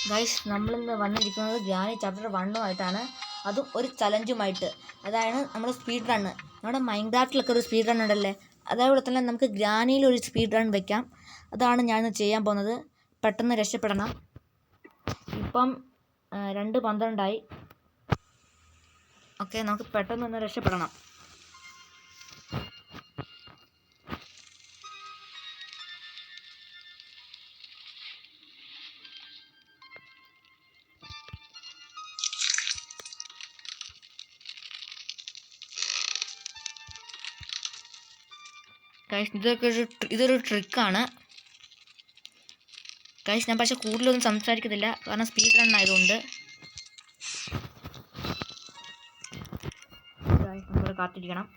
Guys, നമ്മളിന്ന് വന്നിരിക്കുന്നത് granny chapter 1 അതും ഒരു ചലഞ്ചുമായിട്ട്. അതാണ് നമ്മൾ സ്പീഡ് റണ്ണ്. നമ്മുടെ മൈൻക്രാഫ്റ്റിലൊക്കെ ഒരു സ്പീഡ് റൺ ഉണ്ടല്ലേ, അതേപോലെ തന്നെ നമുക്ക് ഗ്രാനിയിൽ ഒരു സ്പീഡ് റൺ വെക്കാം. അതാണ് ഞാൻ ചെയ്യാൻ പോകുന്നത്. പെട്ടെന്ന് രക്ഷപ്പെടണം. ഇപ്പം 2:12 ഓക്കെ, നമുക്ക് പെട്ടെന്ന് രക്ഷപ്പെടണം. ഇതൊരു ട്രിക്കാണ് ഗൈസ്. ഞാൻ പക്ഷെ കൂടുതലൊന്നും സംസാരിക്കത്തില്ല, കാരണം സ്പീഡ് റൺ ആയതുകൊണ്ട്. നമ്മൾ കാത്തിരിക്കണം.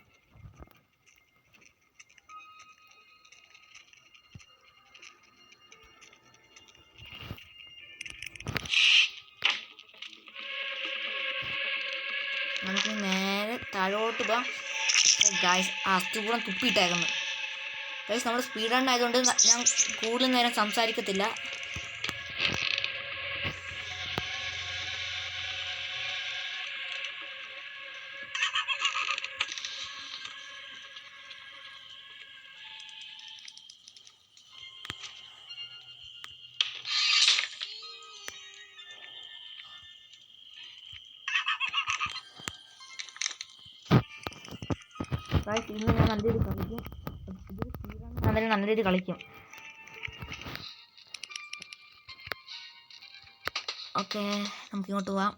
നമുക്ക് നേരെ താഴോട്ട് പോകാം ഗൈസ്. അസ്ഥികൂടം തുപ്പിയിട്ടേക്കുന്നു ഗൈസ്. നമ്മൾ സ്പീഡ് റൺ ആയതുകൊണ്ട് ഞാൻ കൂടുതൽ നേരം സംസാരിക്കത്തില്ല. ഇന്ന് ഞാൻ നല്ല രീതിയിൽ കളിക്കും. നല്ല രീതിയിൽ കളിക്കും. ഓക്കെ, നമുക്കിങ്ങോട്ട് പോവാം.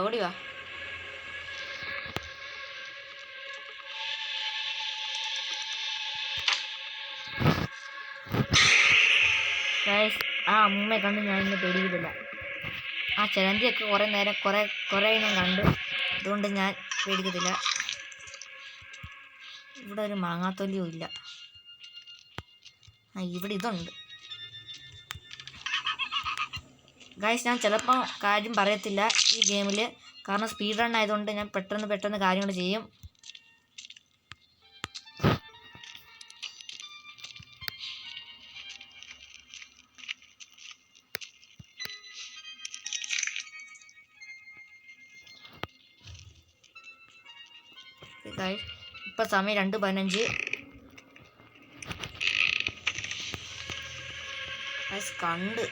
ഓടി വാ. ആ അമ്മയെ കണ്ട് ഞാൻ ഇന്ന് പേടിക്കുന്നില്ല. ആ ചിലന്തിയൊക്കെ കുറേ ഞാൻ കണ്ടു, അതുകൊണ്ട് ഞാൻ പേടിക്കത്തില്ല. ഇവിടെ ഒരു മാങ്ങാത്തൊലിയും ഇല്ല. ഇവിടെ ഇതുണ്ട് ഗൈസ്. ഞാൻ ചിലപ്പോൾ കാര്യം പറയത്തില്ല ഈ ഗെയിമിൽ, കാരണം സ്പീഡ് റൺ ആയതുകൊണ്ട് ഞാൻ പെട്ടെന്ന് കാര്യങ്ങൾ ചെയ്യും. ഗൈസ്, ഇപ്പം സമയം 2:15. ഗൈസ് കണ്ട്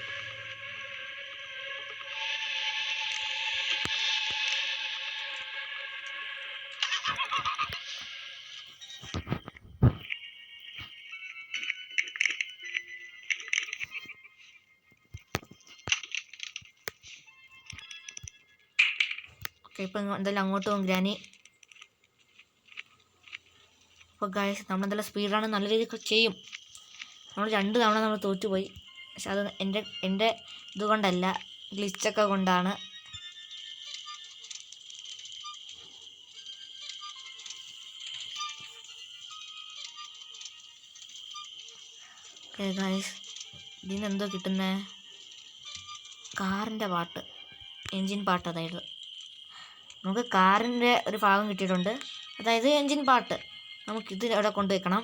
ഇപ്പം എന്തായാലും അങ്ങോട്ട് പോകും ഗ്രാനി. അപ്പോൾ ഗൈസ്, നമ്മളെന്തായാലും സ്പീഡ് റൺ നല്ല രീതിയിൽ ചെയ്യും. നമ്മൾ 2 തവണ നമ്മൾ തോറ്റുപോയി. പക്ഷെ അത് എൻ്റെ ഇതുകൊണ്ടല്ല, ഗ്ലിച്ചൊക്കെ കൊണ്ടാണ്. ഓക്കെ ഗൈസ്, ഇതിന് എന്തോ കിട്ടുന്നേ? കാറിൻ്റെ പാട്ട്, എൻജിൻ പാട്ട്. അതായത് നമുക്ക് കാറിൻ്റെ ഒരു ഭാഗം കിട്ടിയിട്ടുണ്ട്, അതായത് എൻജിൻ പാട്ട്. നമുക്കിത് അവിടെ കൊണ്ടുവയ്ക്കണം.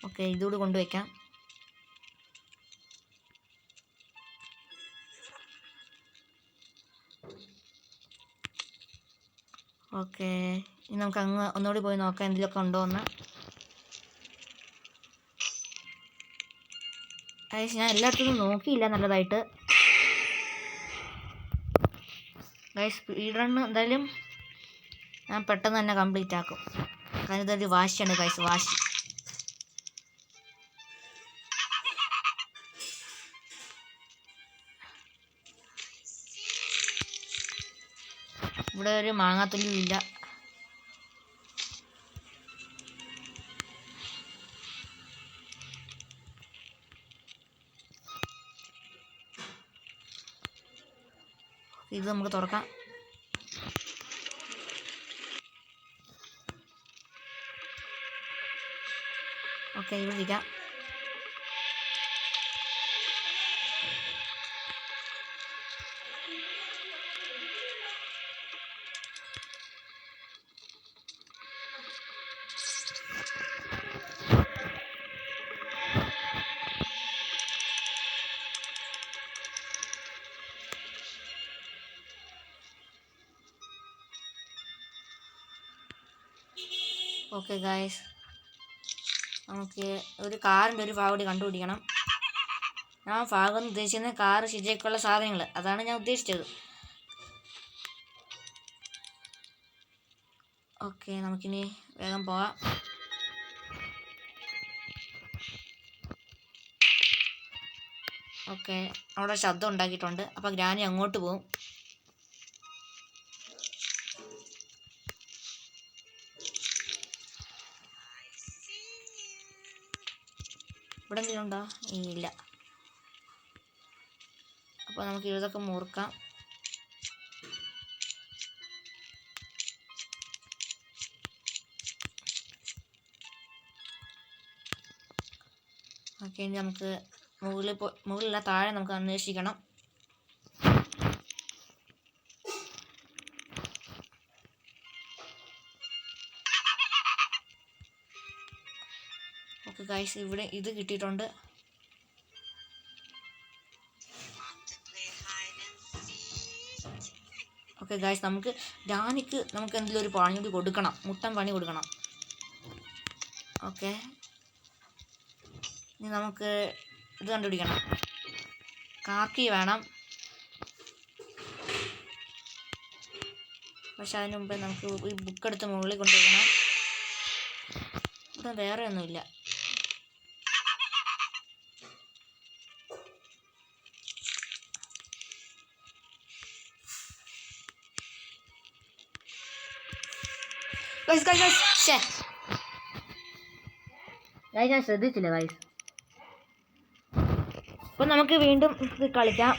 ഓക്കെ, ഇതുകൂടി കൊണ്ടുവയ്ക്കാം. ഓക്കെ, ഇനി നമുക്ക് അങ്ങ് ഒന്നുകൂടി പോയി നോക്കാം എന്തെങ്കിലുമൊക്കെ ഉണ്ടോ എന്ന്. ഞാൻ എല്ലായിടത്തും നോക്കിയില്ല നല്ലതായിട്ട്. ഗൈസ്, സ്പീഡ് റൺ എന്തായാലും ഞാൻ പെട്ടെന്ന് തന്നെ കംപ്ലീറ്റ് ആക്കും, കാരണം ഇതൊരു വാശിയാണ് ഗൈസ്, വാശി. ഇവിടെ ഒരു മാങ്ങാത്തൊലിയും ഇല്ല. ഇത് നമുക്ക് തുറക്കാം. ഓക്കെ, ഇവിടെ ഇരിക്കാം. ഓക്കെ ഗായ്സ്, നമുക്ക് ഒരു കാറിൻ്റെ ഒരു ഭാഗം കൂടി കണ്ടുപിടിക്കണം. ഞാൻ ഭാഗം എന്ന് ഉദ്ദേശിക്കുന്നത് കാറ് ശരിയാക്കുള്ള സാധനങ്ങൾ, അതാണ് ഞാൻ ഉദ്ദേശിച്ചത്. ഓക്കെ, നമുക്കിനി വേഗം പോവാം. ഓക്കെ, അവിടെ ശബ്ദം ഉണ്ടാക്കിയിട്ടുണ്ട്. അപ്പോൾ ഗ്രാനി അങ്ങോട്ട് പോകും. ഇവിടെ എന്തെങ്കിലും ഉണ്ടോ? ഇല്ല. അപ്പോൾ നമുക്ക് ഇതൊക്കെ മുറുക്കാം. ഓക്കെ, ഇനി നമുക്ക് മുകളിലുള്ള താഴെ നമുക്ക് അന്വേഷിക്കണം. ഓക്കെ ഗൈസ്, ഇവിടെ ഇത് കിട്ടിയിട്ടുണ്ട്. ഓക്കെ ഗൈസ്, നമുക്ക് ഡാനിക്ക് നമുക്ക് എന്തെങ്കിലും ഒരു പണി കൂടി കൊടുക്കണം, മുട്ടൻ പണി കൊടുക്കണം. ഓക്കെ, ഇനി നമുക്ക് ഇത് കണ്ടുപിടിക്കണം. കാക്കി വേണം. പക്ഷെ അതിന് മുമ്പ് നമുക്ക് ഈ ബുക്കെടുത്ത് മുകളിൽ കൊണ്ടുവയ്ക്കണം. ഇവിടെ വേറെ ഒന്നുമില്ല. ഞാൻ ശ്രദ്ധിച്ചില്ല ഗൈസ്. അപ്പം നമുക്ക് വീണ്ടും ഇത് കളിക്കാം.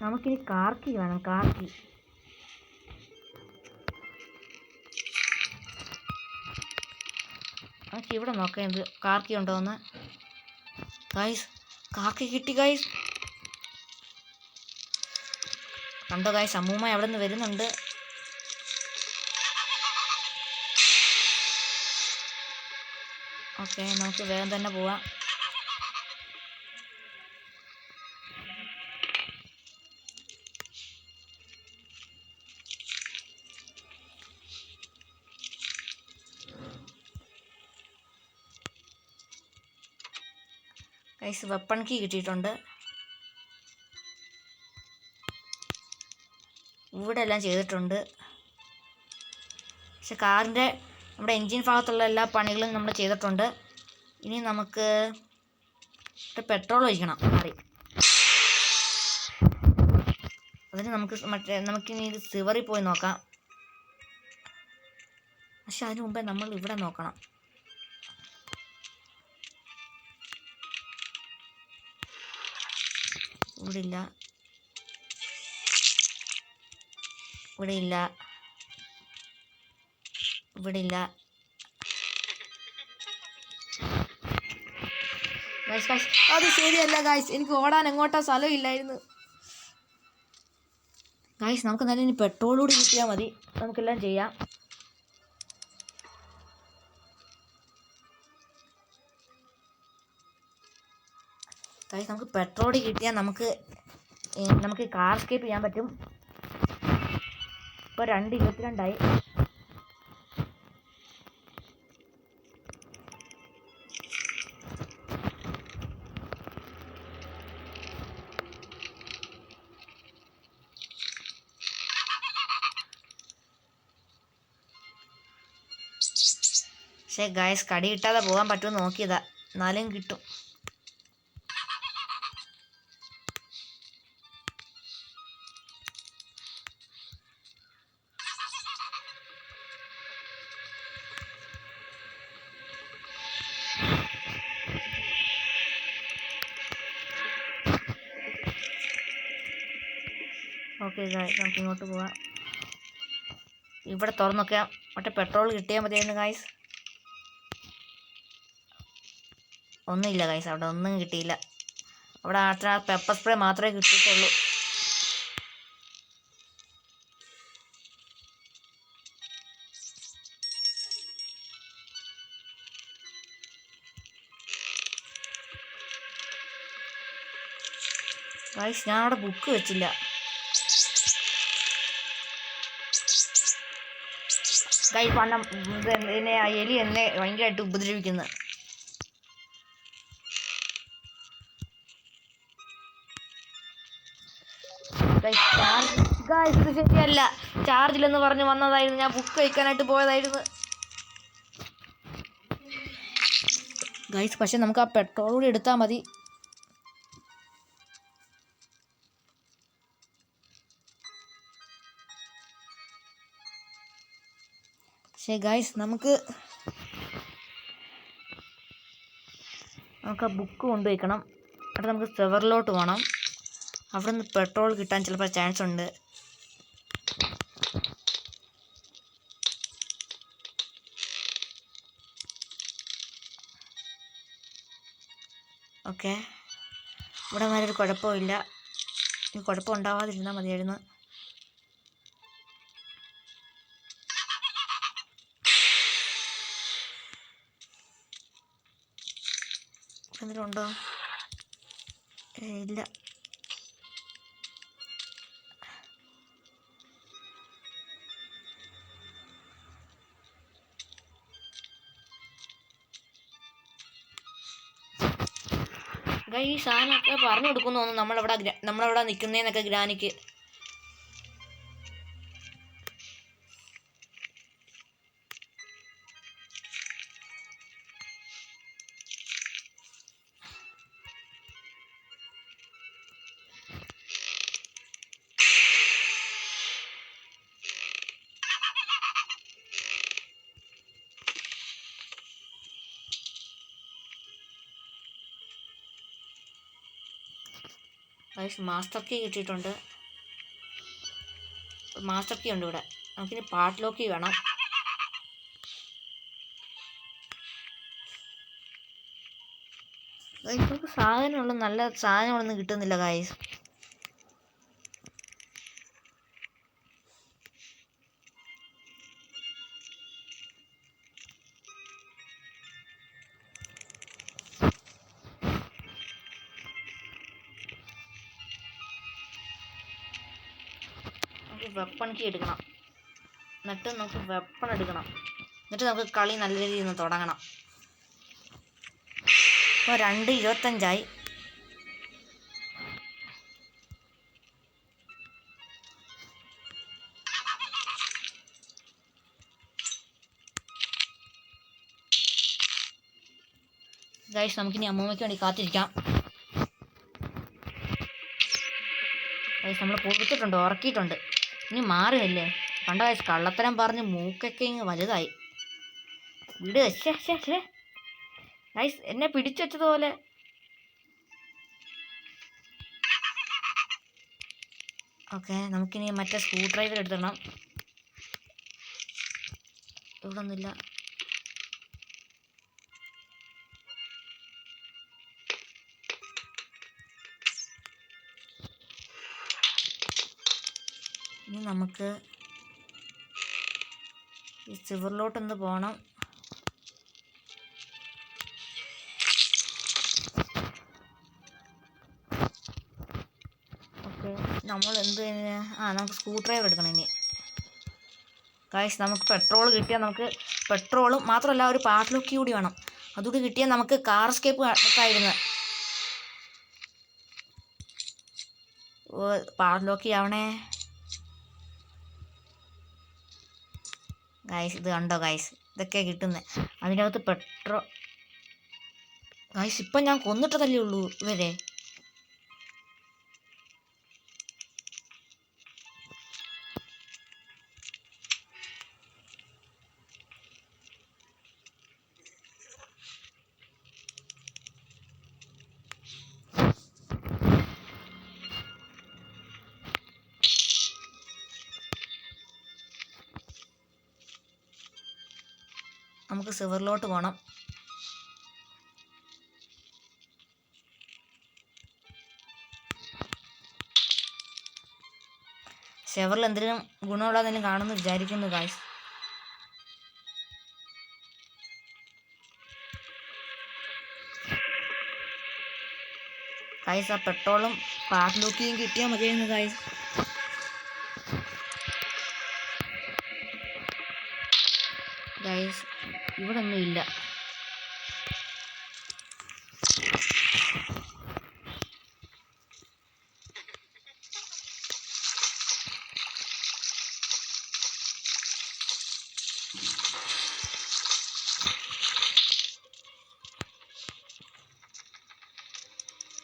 നമുക്കിനി കാർക്കി വേണം. കാർക്കി നമുക്ക് ഇവിടെ നോക്കാം എന്ത് കാർക്കി ഉണ്ടോയെന്ന്. ഗൈസ്, കാക്കി കിട്ടി ഗൈസ്. കണ്ടോ ഗൈസ്, അമ്മൂമ്മ അവിടെ നിന്ന് വരുന്നുണ്ട്. ഓക്കെ, നമുക്ക് വേഗം തന്നെ പോവാം. ഗൈസ്, വെപ്പൺ കീ കിട്ടിയിട്ടുണ്ട്. ഇവിടെ എല്ലാം ചെയ്തിട്ടുണ്ട്. പക്ഷെ കാറിൻ്റെ നമ്മുടെ എൻജിൻ ഭാഗത്തുള്ള എല്ലാ പണികളും നമ്മൾ ചെയ്തിട്ടുണ്ട്. ഇനി നമുക്ക് പെട്രോൾ ഒഴിക്കണം മാറി. അതിന് നമുക്കിനി ഇത് സിവറിൽ പോയി നോക്കാം. പക്ഷെ അതിന് മുമ്പേ നമ്മൾ ഇവിടെ നോക്കണം. ഇവിടെ ഇല്ല, ഇവിടെ ഇല്ല, ഇവിടെ ഇല്ല. അത് ശരിയല്ല ഗായ്സ്, എനിക്ക് ഓടാൻ എങ്ങോട്ടാ സ്ഥലം ഇല്ലായിരുന്നു. ഗായ്സ്, നമുക്ക് നല്ല ഇനി പെട്രോൾ കൂടി കിട്ടിയാൽ മതി, നമുക്കെല്ലാം ചെയ്യാം. ഗായ്സ്, നമുക്ക് പെട്രോൾ കിട്ടിയാൽ നമുക്ക് കാർ എസ്കേപ്പ് ചെയ്യാൻ പറ്റും. ഇപ്പോൾ 2:22 പക്ഷേ ഗൈസ് കടി കിട്ടാതെ പോകാൻ പറ്റുമെന്ന് നോക്കിയതാ, എന്നാലും കിട്ടും. ഓക്കെ ഗായ്സ്, നമുക്ക് ഇങ്ങോട്ട് പോവാം. ഇവിടെ തുറന്നൊക്കെ മറ്റേ പെട്രോൾ കിട്ടിയാൽ മതിയായിരുന്നു ഗായ്സ്. ഒന്നുമില്ല ഗായ്സ്, അവിടെ ഒന്നും കിട്ടിയില്ല. അവിടെ ആ പെപ്പർ സ്പ്രേ മാത്രമേ കിട്ടിയിട്ടുള്ളൂ. ഗായ്സ്, ഞാൻ അവിടെ ബുക്ക് വെച്ചില്ല. ഗായ്സ്, പണം എന്നെ ആ എലി എന്നെ ഭയങ്കരമായിട്ട് ഉപദ്രവിക്കുന്നത്. ഗായ്സ്, ഇത് ശരിയല്ല. ചാർജിലെന്ന് പറഞ്ഞ് വന്നതായിരുന്നു, ഞാൻ ബുക്ക് വയ്ക്കാനായിട്ട് പോയതായിരുന്നു ഗായ്സ്. പക്ഷെ നമുക്ക് ആ പെട്രോൾ കൂടി എടുത്താൽ മതി. പക്ഷേ ഗായ്സ്, നമുക്ക് ആ ബുക്ക് കൊണ്ടുവയ്ക്കണം. എന്നിട്ട് നമുക്ക് സെവറിലോട്ട് പോകണം. അവിടെ നിന്ന് പെട്രോൾ കിട്ടാൻ ചിലപ്പോൾ ചാൻസ് ഉണ്ട്. ഓക്കെ, ഇവിടെ വരെ ഒരു കുഴപ്പമില്ല. ഈ കുഴപ്പം ഉണ്ടാവാതിരുന്നാൽ മതിയായിരുന്നു. എന്തെങ്കിലും ഉണ്ടോ? ഇല്ല. ഈ സാധനമൊക്കെ പറഞ്ഞു കൊടുക്കുന്നു തോന്നുന്നു നമ്മളവിടെ നിൽക്കുന്നതെന്നൊക്കെ ഗ്രാനിക്ക്. മാസ്റ്റർ കീ കിട്ടിയിട്ടുണ്ട്. മാസ്റ്റർ കീ ഉണ്ട് ഇവിടെ. നമുക്കിനി പാർട്ട് ലോക്ക് കീ വേണം. നമുക്ക് നല്ല സാധനങ്ങളൊന്നും കിട്ടുന്നില്ല ഗായ്സ്. വെപ്പൺ കീ എടുക്കണം. എന്നിട്ട് നമുക്ക് വെപ്പൺ എടുക്കണം. എന്നിട്ട് നമുക്ക് കളി നല്ല രീതിയിൽ നിന്ന് തുടങ്ങണം. ഇപ്പോൾ 2:25 ഗൈസ്. നമുക്കിനി അമ്മൂമ്മയ്ക്ക് വേണ്ടി കാത്തിരിക്കാം. ഗൈസ്, നമ്മൾ കൊടുത്തിട്ടുണ്ട്, ഉറക്കിയിട്ടുണ്ട്. ഇനി മാറിയല്ലേ കണ്ട ഗൈസ്, കള്ളത്തരം പറഞ്ഞ് മൂക്കൊക്കെ ഇങ്ങ് വലുതായി. വിട്. ഗൈസ്, എന്നെ പിടിച്ചു വെച്ചതുപോലെ. ഓക്കെ, നമുക്കിനി മറ്റേ സ്ക്രൂ ഡ്രൈവർ എടുത്തിടണം. ഇവിടെ ഒന്നുമില്ല. ഇനി നമുക്ക് ഈ സിവറിലോട്ടൊന്ന് പോകണം. ഓക്കെ, നമ്മൾ നമുക്ക് സ്ക്രൂ ഡ്രൈവർ എടുക്കണം ഇനി. ഗൈസ്, നമുക്ക് പെട്രോൾ കിട്ടിയാൽ നമുക്ക് പെട്രോളും മാത്രമല്ല ഒരു പാർട്ട് ലോക്ക് കൂടി വേണം. അതുകൂടി കിട്ടിയാൽ നമുക്ക് കാർ എസ്കേപ്പ് ആയിരുന്നു. പാർട്ട് ലോക്ക് ആവണേ ഗൈസ്. ഇത് കണ്ടോ ഗൈസ്, ഇതൊക്കെ കിട്ടുന്നത്. അതിൻ്റെ അകത്ത് ഗൈസ് ഇപ്പം ഞാൻ കൊന്നിട്ടതല്ലേ ഉള്ളൂ ഇവരെ. നമുക്ക് സെവറിലോട്ട് പോകണം. സെവറിൽ എന്തെങ്കിലും ഗുണമുള്ള എന്തെങ്കിലും കാണുമെന്ന് വിചാരിക്കുന്നു ഗായ്സ്. ഗായ്സ് ആ പെട്രോളും പാർട്ട്ലൂക്കിയും കിട്ടിയാൽ മതിയായിരുന്നു ഗായ്സ്. ഗായ്സ് ഇവിടെ ഒന്നും ഇല്ല.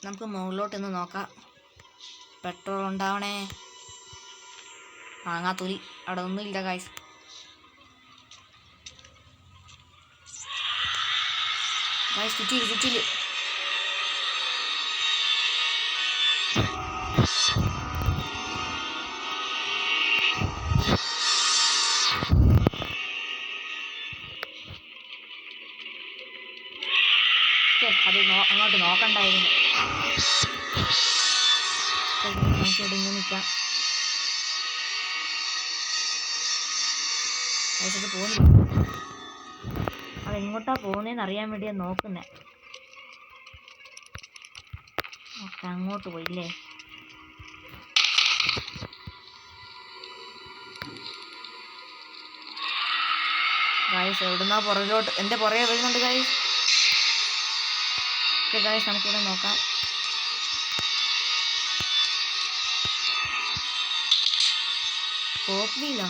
നമുക്ക് മുകളിലോട്ടൊന്ന് നോക്കാം. പെട്രോൾ ഉണ്ടാവണേ. മാങ്ങാത്തൊലി അവിടെ ഒന്നും ഇല്ല ഗായ്സ്. ഗായ്സ് ചുറ്റില് അത് അങ്ങോട്ട് നോക്കണ്ടായിരുന്നു. നമുക്ക് ഇടിഞ്ഞ് നിൽക്കാം. അത് പോകുന്നില്ല. അതെങ്ങോട്ടാ പോകുന്നതെന്ന് അറിയാൻ വേണ്ടിയാണ് നോക്കുന്നത്. ഓക്കെ അങ്ങോട്ട് പോയില്ലേ. ഗായ്സ് എവിടുന്നാ പുറകിലോട്ട് എൻ്റെ പുറകെ വരുന്നുണ്ട് ഗായ്സ്. ഓക്കെ ഗായ്സ് നമുക്കിവിടെ നോക്കാം. കോപ്പിയില്ല.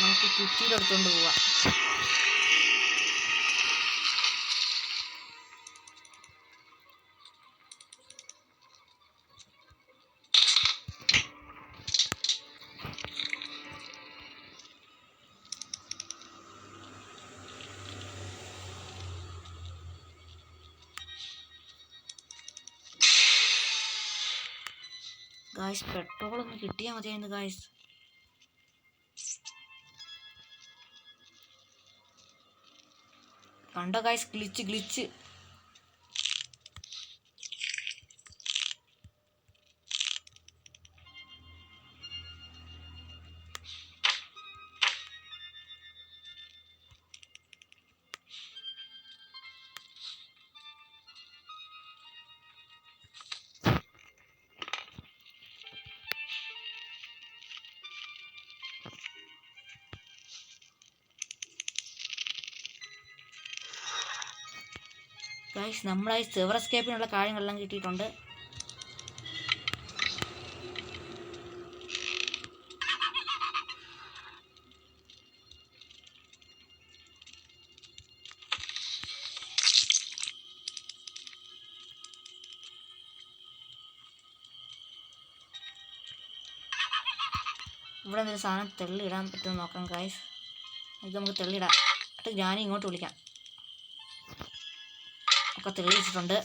നമുക്ക് കുറ്റിയിലെടുത്തോണ്ട് പോവാം. ഗായ്സ് പെട്രോളൊന്ന് കിട്ടിയാൽ മതിയായിരുന്നു ഗായ്സ്. കണ്ടോ ഗായ്സ് ഗ്ലിച്ച്. ഗായ്സ് നമ്മളായി സെവർ എസ്കേപ്പിനുള്ള കാര്യങ്ങളെല്ലാം കിട്ടിയിട്ടുണ്ട്. ഇവിടെ എന്തെങ്കിലും സാധനം തെള്ളിയിടാൻ പറ്റുമോ നോക്കാം ഗായ്സ്. ഇത് നമുക്ക് തെള്ളിയിടാം. എന്നിട്ട് ഞാൻ ഇങ്ങോട്ട് വിളിക്കാം. ഒക്കെ തെളിയിച്ചിട്ടുണ്ട്.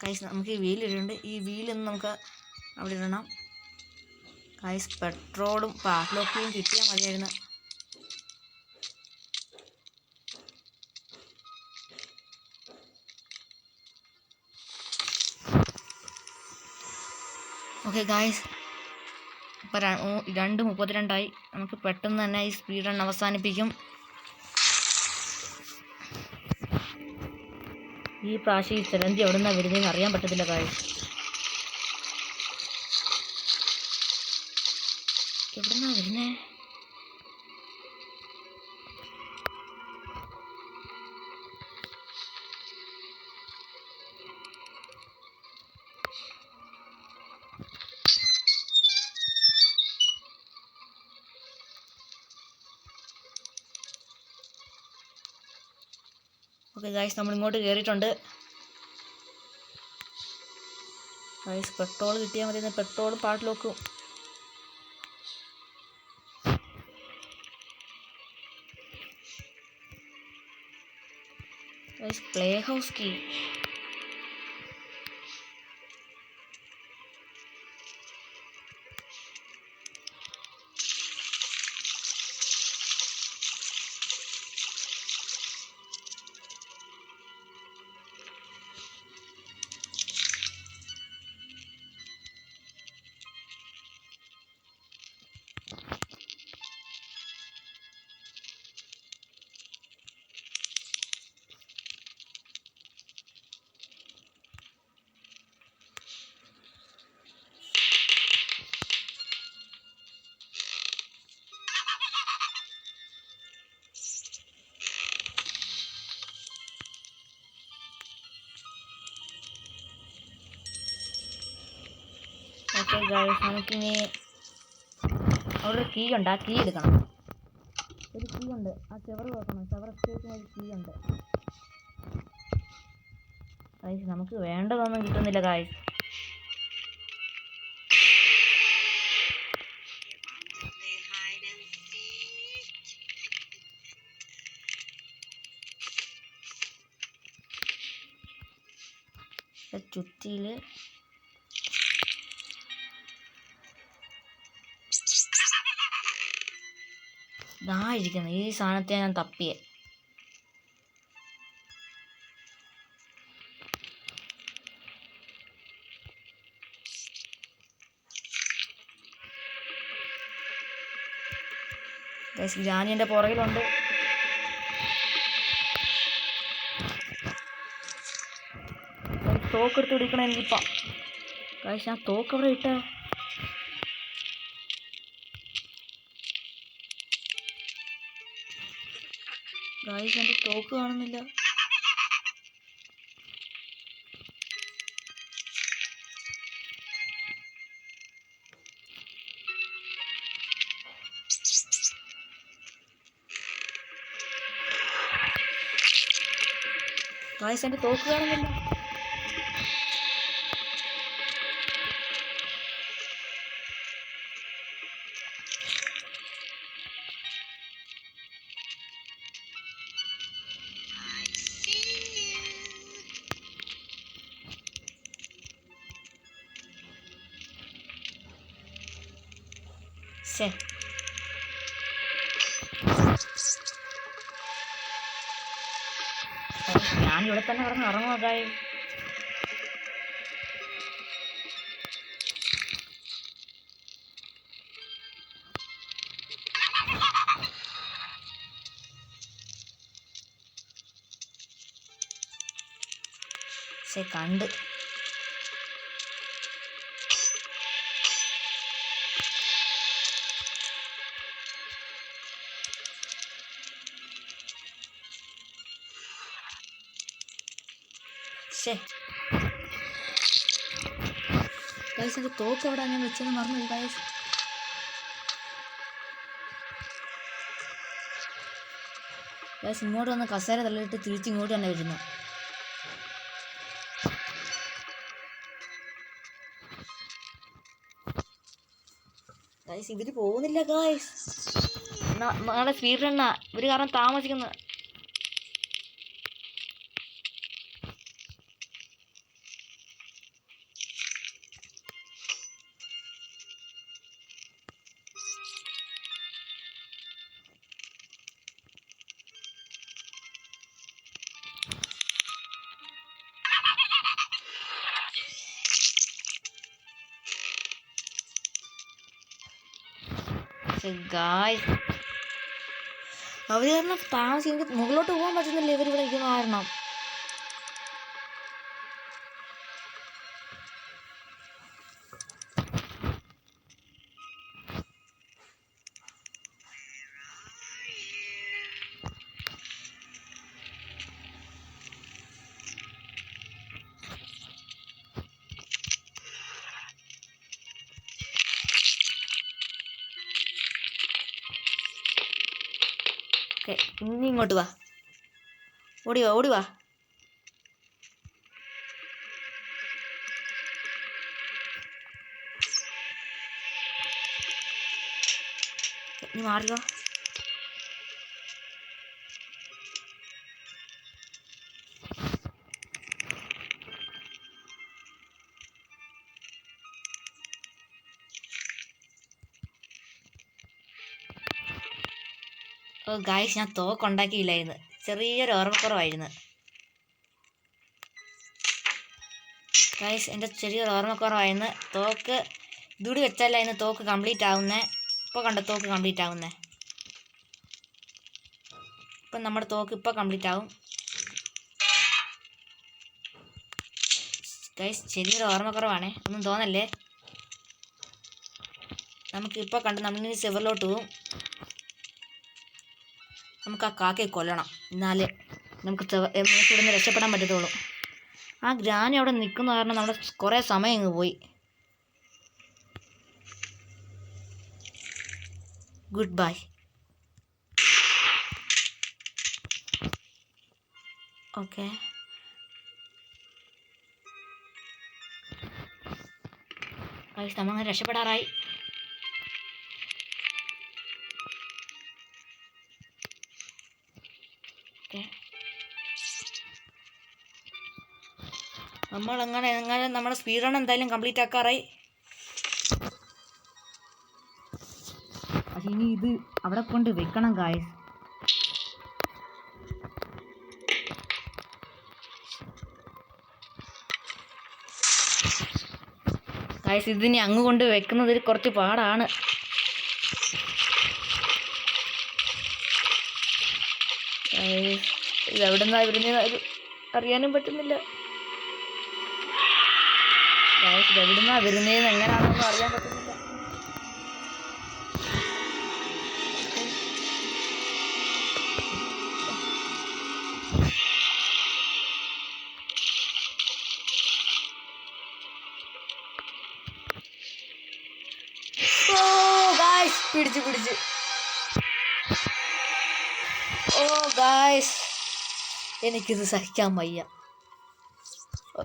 ഗൈസ് നമുക്ക് ഈ വീലിടുന്നുണ്ട്. ഈ വീലൊന്ന് നമുക്ക് അവിടെ ഇടണം. ഗൈസ് പെട്രോളും പാർട്ട്ലോക്കും കിട്ടിയാൽ മതിയായിരുന്നു. ഓക്കെ ഗൈസ്, ഇപ്പോൾ 2:32 നമുക്ക് പെട്ടെന്ന് തന്നെ ഈ സ്പീഡ് റൺ അവസാനിപ്പിക്കും. ഈ പ്രാവശ്യം ഈ ചലഞ്ച് എവിടെ നിന്നാണ് വരുന്നതെന്ന് അറിയാൻ പറ്റത്തില്ല ഗൈസ്. എവിടെ നിന്നാണ് വരുന്നേ? ഓക്കെ ഗൈസ്, നമ്മൾ ഇങ്ങോട്ട് കയറിയിട്ടുണ്ട്. ഗൈസ് പെട്രോൾ കിട്ടിയാൽ മതി. പെട്രോളും പാട്ടിലോക്കും. Guys play house key. Okay guys, നമുക്കിനി അവിടെ ഒരു കീ ഉണ്ട്. ആ കീ എടുക്കണം. ഒരു കീ ഉണ്ട്. ആ ചെവർ തുറക്കണം. ചെവർ എസ്കേപ്പിന് ഒരു കീ ഉണ്ട്. ഗൈസ് നമുക്ക് വേണ്ടതൊന്നും കിട്ടുന്നില്ല ഗൈസ്. ചുറ്റിയില് ഇരിക്കുന്നു. ഈ സാധനത്തെ ഞാൻ തപ്പിയെ. ഗ്രാനി എൻ്റെ പുറകിലുണ്ട്. തോക്ക് എടുത്ത് പിടിക്കണം എനിക്കിപ്പം. ഗൈസ് ഞാൻ തോക്ക് അവിടെ ഇട്ടേ. ഗൈസ് എൻ്റെ തോക്ക് കാണുന്നില്ല. ഗൈസ് എൻ്റെ തോക്ക് കാണുന്നില്ല. ഞാനിവിടെ തന്നെ കിടന്ന് ഇറങ്ങുക ഗൈസ്. കണ്ട് ഗൈസ് എൻ്റെ തോക്ക് അവിടെ ഞാൻ വെച്ചത് മറന്നു ഗൈസ്. ഗൈസ് ഇങ്ങോട്ട് വന്ന് കസേര തള്ളിയിട്ട് തിരിച്ചിങ്ങോട്ട് തന്നെ വരുന്നു. ഗൈസ് ഇവര് പോകുന്നില്ല ഗൈസ്. നാളെ സ്പീഡ് റണ്ണാ. ഇവര് കാരണം താമസിക്കുന്നു. ഗായ്സ് അവർ കാരണം താമസിച്ച് എനിക്ക് മുകളിലോട്ട് പോകാൻ പറ്റുന്നില്ല ഇവരിവിടെ നിൽക്കുന്ന കാരണം. ഇനി ഇങ്ങോട്ട് വാ, ഓടി വാ, ഓടി വാ. നീ മാറിയോ? ഓ ഗായ്സ്, ഞാൻ തോക്കുണ്ടാക്കിയില്ലായിരുന്നു, ചെറിയൊരു ഓർമ്മക്കുറവായിരുന്നു ഗായ്സ്, എൻ്റെ ചെറിയൊരു ഓർമ്മക്കുറവായിരുന്നു. തോക്ക് ഇതുകൂടി വെച്ചാലായിരുന്നു തോക്ക് കംപ്ലീറ്റ് ആവുന്നേ. ഇപ്പോൾ കണ്ട തോക്ക് കംപ്ലീറ്റ് ആവുന്നേ. ഇപ്പം നമ്മുടെ തോക്ക് ഇപ്പോൾ കംപ്ലീറ്റ് ആവും ഗായ്സ്. ചെറിയൊരു ഓർമ്മക്കുറവാണേ, ഒന്നും തോന്നല്ലേ. നമുക്കിപ്പോൾ കണ്ട് നമ്മളിനി സെവറിലോട്ട് പോവും. നമുക്ക് ആ കാക്കയെ കൊല്ലണം, എന്നാലേ നമുക്ക് ഇവിടുന്ന് രക്ഷപ്പെടാൻ പറ്റത്തുള്ളൂ. ആ ഗ്രാനി അവിടെ നിൽക്കുന്ന കാരണം നമ്മുടെ കുറേ സമയം ഇങ്ങ് പോയി. Good bye. ഓക്കെ, നമ്മളങ്ങനെ രക്ഷപ്പെടാറായി. നമ്മളെങ്ങനെ നമ്മുടെ സ്പീഡ് റൺ എന്തായാലും കംപ്ലീറ്റ് ആക്കാറായി. പക്ഷെ ഇനി ഇത് അവിടെ കൊണ്ട് വെക്കണം ഗായ്സ്. ഗായ്സ്, ഇതിനി അങ്ങ് കൊണ്ട് വെക്കുന്നതിൽ കുറച്ച് പാടാണ്. ഇത് എവിടെ നിന്നാ വരുന്നത് അറിയാനും പറ്റുന്നില്ല. ഇത് എവിടുന്നാ വരുന്നതെന്ന് എങ്ങനെയാണെന്നൊന്നും അറിയാൻ പറ്റുന്നില്ല. പിടിച്ച് ഓ ഗായ്സ്, എനിക്കിത് സഹിക്കാൻ വയ്യ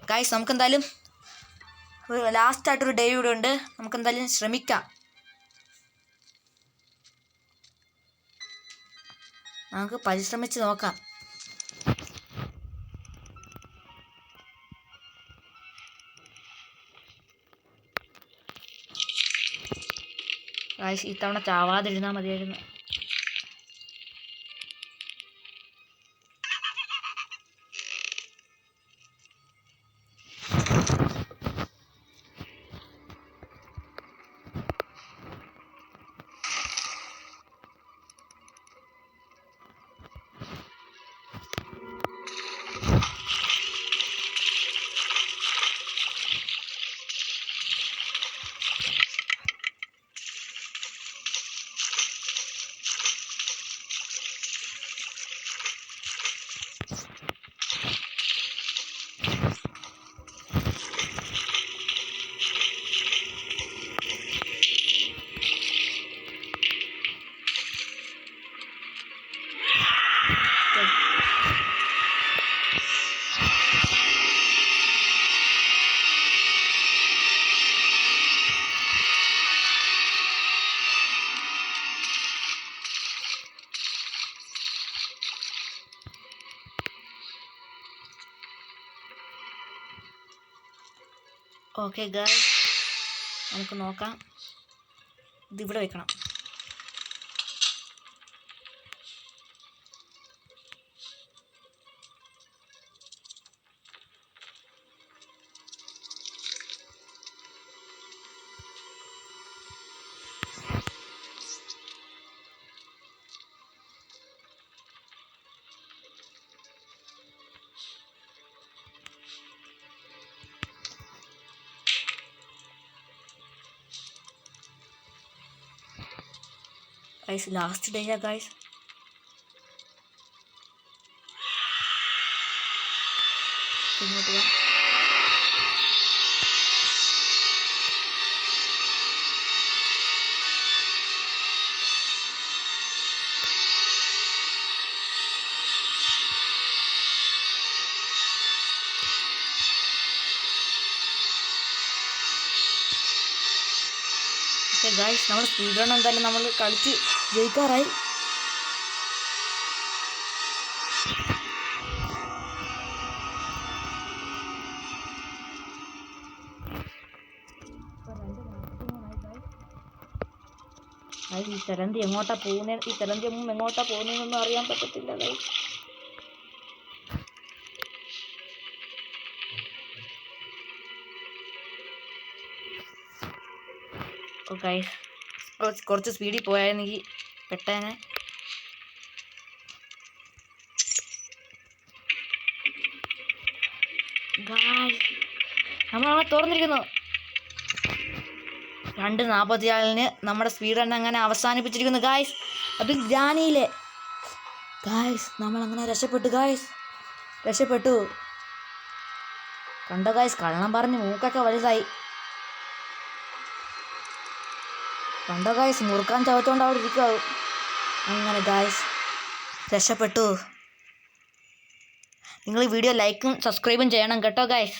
ഗായ്സ്. നമുക്കെന്തായാലും ലാസ്റ്റായിട്ടൊരു ഡേ ഇവിടെ ഉണ്ട്, നമുക്കെന്തായാലും ശ്രമിക്കാം. നമുക്ക് പരിശ്രമിച്ച് നോക്കാം. ഗായ്സ്, ഇത്തവണ ചാവാതിരുന്നാൽ മതിയായിരുന്നു. ഓക്കെ ഗായ്സ്, നമുക്ക് നോക്കാം. ഇതിവിടെ വെക്കണം. ഗൈസ് ലാസ്റ്റ് ഡേയാ ഗൈസ്. ഇങ്ങോട്ട് വാ. ഗൈസ് നമ്മൾ സ്പീഡ് റൺ എന്തായാലും നമ്മൾ കളിച്ച് ജയിക്കാറായി. ഈ തെരന്തി എങ്ങോട്ടാ പോകുന്നത്, ഈ തെരന്തി എങ്ങോട്ടാ പോകുന്നതെന്നൊന്നും അറിയാൻ പറ്റത്തില്ല ഗൈസ്. ഓ ഗൈസ് കുറച്ച് സ്പീഡിൽ പോയായിരുന്നെങ്കിൽ പെട്ടേനെ. നമ്മളവിടെ തുറന്നിരിക്കുന്നു. 2:44 നമ്മുടെ സ്പീഡ് റൺ അങ്ങനെ അവസാനിപ്പിച്ചിരിക്കുന്നു ഗായ്സ്. അതും ഗ്രാനിയിലെ ഗായ്സ് നമ്മളങ്ങനെ രക്ഷപ്പെട്ടു. കണ്ടോ ഗായ്സ്, കള്ളം പറഞ്ഞ് മൂക്കൊക്കെ വലുതായി. കണ്ടോ ഗായ്സ്, മുറുക്കാൻ ചവച്ചോണ്ട് അവിടെ ഇരിക്കാവും. അങ്ങനെ ഗായ്സ് രക്ഷപ്പെട്ടു. നിങ്ങൾ ഈ വീഡിയോ ലൈക്കും സബ്സ്ക്രൈബും ചെയ്യണം കേട്ടോ ഗായ്സ്.